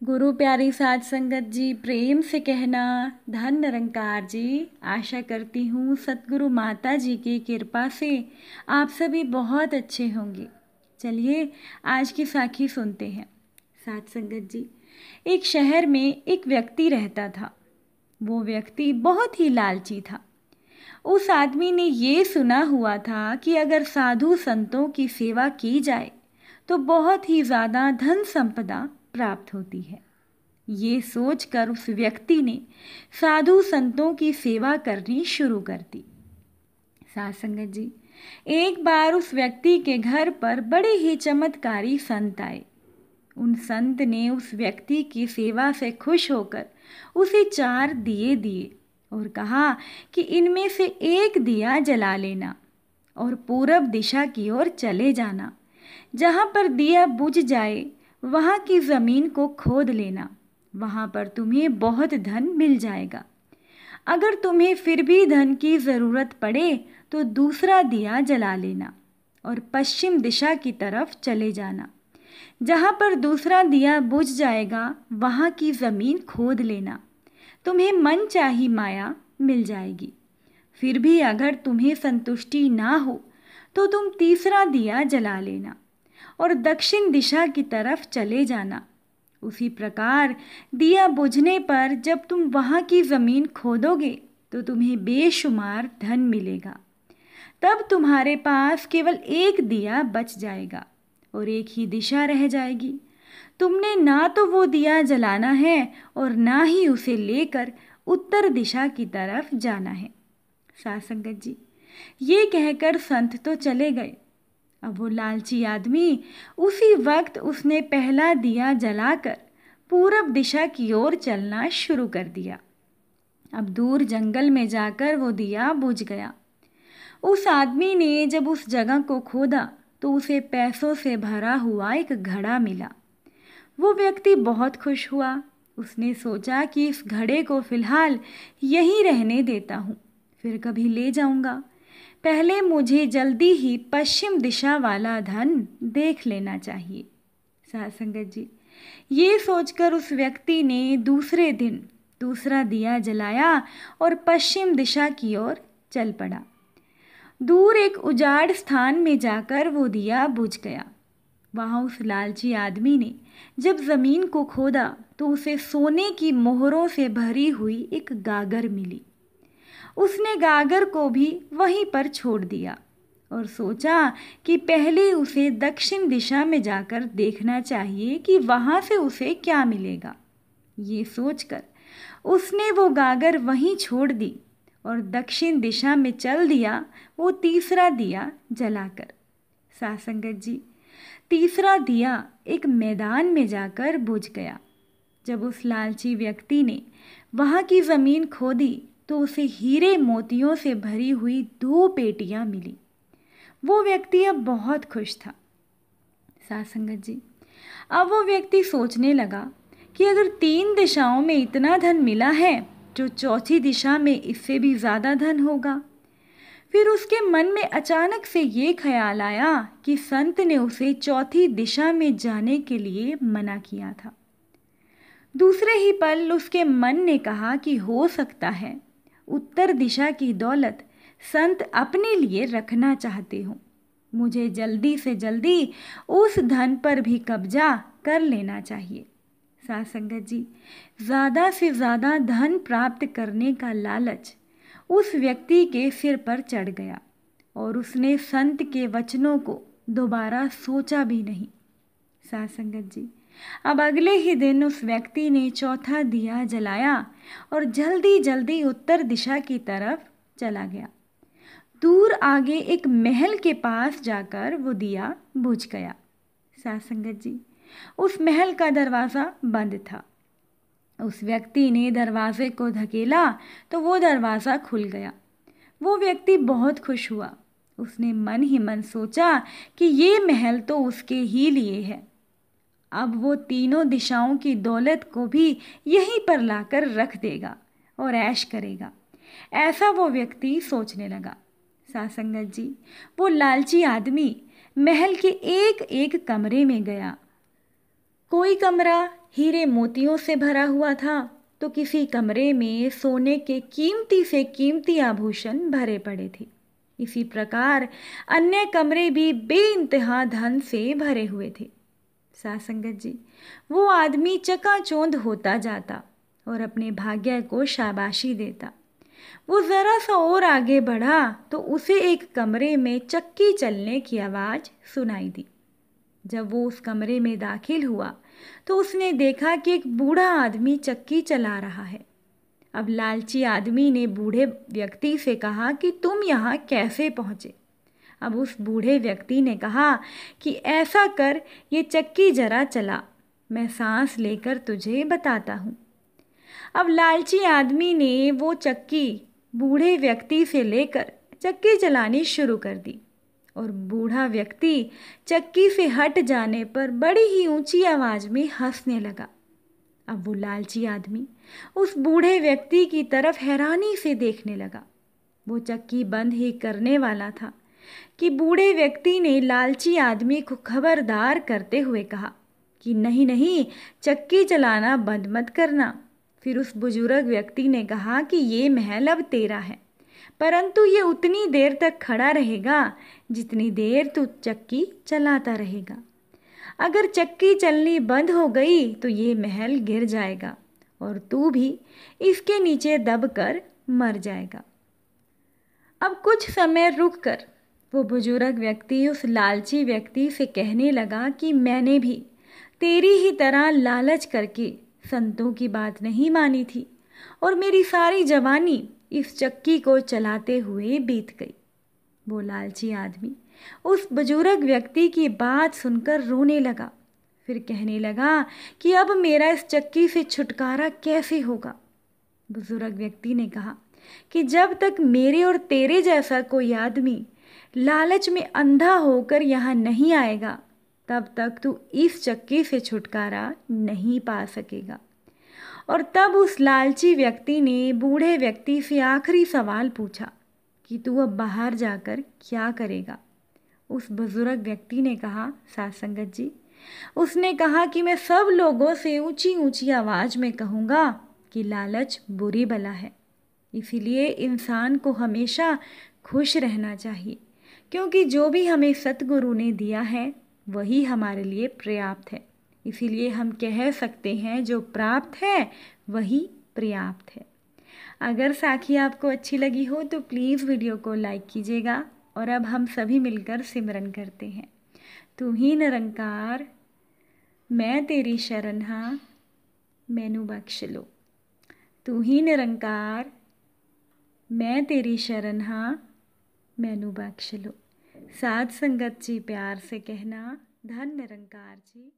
गुरु प्यारी साध संगत जी, प्रेम से कहना धन निरंकार जी। आशा करती हूँ सतगुरु माता जी की कृपा से आप सभी बहुत अच्छे होंगे। चलिए आज की साखी सुनते हैं। साध संगत जी, एक शहर में एक व्यक्ति रहता था। वो व्यक्ति बहुत ही लालची था। उस आदमी ने ये सुना हुआ था कि अगर साधु संतों की सेवा की जाए तो बहुत ही ज़्यादा धन संपदा प्राप्त होती है। ये सोचकर उस व्यक्ति ने साधु संतों की सेवा करनी शुरू कर दी। साध संगत जी, एक बार उस व्यक्ति के घर पर बड़े ही चमत्कारी संत आए। उन संत ने उस व्यक्ति की सेवा से खुश होकर उसे 4 दिए दिए और कहा कि इनमें से एक दिया जला लेना और पूरब दिशा की ओर चले जाना। जहाँ पर दिया बुझ जाए वहाँ की ज़मीन को खोद लेना, वहाँ पर तुम्हें बहुत धन मिल जाएगा। अगर तुम्हें फिर भी धन की ज़रूरत पड़े तो दूसरा दिया जला लेना और पश्चिम दिशा की तरफ चले जाना। जहाँ पर दूसरा दिया बुझ जाएगा वहाँ की ज़मीन खोद लेना, तुम्हें मन चाही माया मिल जाएगी। फिर भी अगर तुम्हें संतुष्टि ना हो तो तुम तीसरा दिया जला लेना और दक्षिण दिशा की तरफ चले जाना। उसी प्रकार दिया बुझने पर जब तुम वहाँ की ज़मीन खोदोगे तो तुम्हें बेशुमार धन मिलेगा। तब तुम्हारे पास केवल एक दिया बच जाएगा और एक ही दिशा रह जाएगी। तुमने ना तो वो दिया जलाना है और ना ही उसे लेकर उत्तर दिशा की तरफ जाना है। साध संगत जी, ये कहकर संत तो चले गए। अब वो लालची आदमी उसी वक्त उसने पहला दिया जलाकर पूरब दिशा की ओर चलना शुरू कर दिया। अब दूर जंगल में जाकर वो दिया बुझ गया। उस आदमी ने जब उस जगह को खोदा तो उसे पैसों से भरा हुआ एक घड़ा मिला। वो व्यक्ति बहुत खुश हुआ। उसने सोचा कि इस घड़े को फिलहाल यहीं रहने देता हूँ, फिर कभी ले जाऊँगा। पहले मुझे जल्दी ही पश्चिम दिशा वाला धन देख लेना चाहिए। साध संगत जी, ये सोचकर उस व्यक्ति ने दूसरे दिन दूसरा दिया जलाया और पश्चिम दिशा की ओर चल पड़ा। दूर एक उजाड़ स्थान में जाकर वो दिया बुझ गया। वहाँ उस लालची आदमी ने जब ज़मीन को खोदा तो उसे सोने की मोहरों से भरी हुई एक गागर मिली। उसने गागर को भी वहीं पर छोड़ दिया और सोचा कि पहले उसे दक्षिण दिशा में जाकर देखना चाहिए कि वहाँ से उसे क्या मिलेगा। ये सोचकर उसने वो गागर वहीं छोड़ दी और दक्षिण दिशा में चल दिया वो तीसरा दिया जलाकर। साध संगत जी, तीसरा दिया एक मैदान में जाकर बुझ गया। जब उस लालची व्यक्ति ने वहाँ की ज़मीन खोदी तो उसे हीरे मोतियों से भरी हुई 2 पेटियां मिली। वो व्यक्ति अब बहुत खुश था। साध संगत जी, अब वो व्यक्ति सोचने लगा कि अगर 3 दिशाओं में इतना धन मिला है तो चौथी दिशा में इससे भी ज़्यादा धन होगा। फिर उसके मन में अचानक से ये ख्याल आया कि संत ने उसे चौथी दिशा में जाने के लिए मना किया था। दूसरे ही पल उसके मन ने कहा कि हो सकता है उत्तर दिशा की दौलत संत अपने लिए रखना चाहते हो। मुझे जल्दी से जल्दी उस धन पर भी कब्जा कर लेना चाहिए। साध संगत जी, ज़्यादा से ज़्यादा धन प्राप्त करने का लालच उस व्यक्ति के सिर पर चढ़ गया और उसने संत के वचनों को दोबारा सोचा भी नहीं। साध संगत जी, अब अगले ही दिन उस व्यक्ति ने चौथा दिया जलाया और जल्दी जल्दी उत्तर दिशा की तरफ चला गया। दूर आगे एक महल के पास जाकर वो दिया बुझ गया। साध संगत जी, उस महल का दरवाज़ा बंद था। उस व्यक्ति ने दरवाजे को धकेला तो वो दरवाज़ा खुल गया। वो व्यक्ति बहुत खुश हुआ। उसने मन ही मन सोचा कि ये महल तो उसके ही लिए है। अब वो तीनों दिशाओं की दौलत को भी यहीं पर लाकर रख देगा और ऐश करेगा। ऐसा वो व्यक्ति सोचने लगा। साध संगत जी, वो लालची आदमी महल के एक एक कमरे में गया। कोई कमरा हीरे मोतियों से भरा हुआ था तो किसी कमरे में सोने के कीमती से कीमती आभूषण भरे पड़े थे। इसी प्रकार अन्य कमरे भी बेइंतहा धन से भरे हुए थे। साथ संगत जी, वो आदमी चकाचौंध होता जाता और अपने भाग्य को शाबाशी देता। वो जरा सा और आगे बढ़ा तो उसे एक कमरे में चक्की चलने की आवाज़ सुनाई दी। जब वो उस कमरे में दाखिल हुआ तो उसने देखा कि एक बूढ़ा आदमी चक्की चला रहा है। अब लालची आदमी ने बूढ़े व्यक्ति से कहा कि तुम यहाँ कैसे पहुँचे। अब उस बूढ़े व्यक्ति ने कहा कि ऐसा कर, ये चक्की जरा चला, मैं सांस लेकर तुझे बताता हूँ। अब लालची आदमी ने वो चक्की बूढ़े व्यक्ति से लेकर चक्की चलानी शुरू कर दी और बूढ़ा व्यक्ति चक्की से हट जाने पर बड़ी ही ऊंची आवाज में हंसने लगा। अब वो लालची आदमी उस बूढ़े व्यक्ति की तरफ हैरानी से देखने लगा। वो चक्की बंद ही करने वाला था कि बूढ़े व्यक्ति ने लालची आदमी को खबरदार करते हुए कहा कि नहीं नहीं, चक्की चलाना बंद मत करना। फिर उस बुजुर्ग व्यक्ति ने कहा कि ये महल अब तेरा है, परंतु ये उतनी देर तक खड़ा रहेगा जितनी देर तू चक्की चलाता रहेगा। अगर चक्की चलनी बंद हो गई तो ये महल गिर जाएगा और तू भी इसके नीचे दबकर मर जाएगा। अब कुछ समय रुककर वो बुजुर्ग व्यक्ति उस लालची व्यक्ति से कहने लगा कि मैंने भी तेरी ही तरह लालच करके संतों की बात नहीं मानी थी और मेरी सारी जवानी इस चक्की को चलाते हुए बीत गई। वो लालची आदमी उस बुजुर्ग व्यक्ति की बात सुनकर रोने लगा। फिर कहने लगा कि अब मेरा इस चक्की से छुटकारा कैसे होगा। बुजुर्ग व्यक्ति ने कहा कि जब तक मेरे और तेरे जैसा कोई आदमी लालच में अंधा होकर यहाँ नहीं आएगा तब तक तू इस चक्की से छुटकारा नहीं पा सकेगा। और तब उस लालची व्यक्ति ने बूढ़े व्यक्ति से आखिरी सवाल पूछा कि तू अब बाहर जाकर क्या करेगा। उस बुजुर्ग व्यक्ति ने कहा, साथ संगत जी, उसने कहा कि मैं सब लोगों से ऊंची ऊंची आवाज़ में कहूँगा कि लालच बुरी बला है, इसीलिए इंसान को हमेशा खुश रहना चाहिए, क्योंकि जो भी हमें सतगुरु ने दिया है वही हमारे लिए पर्याप्त है। इसीलिए हम कह सकते हैं जो प्राप्त है वही पर्याप्त है। अगर साखी आपको अच्छी लगी हो तो प्लीज़ वीडियो को लाइक कीजिएगा। और अब हम सभी मिलकर सिमरन करते हैं। तू ही निरंकार, मैं तेरी शरण हाँ, मैनू बख्श लो। तू ही निरंकार, मैं तेरी शरण हाँ, मैनू बख्श लो। साध संगत जी प्यार से कहना, धन निरंकार जी।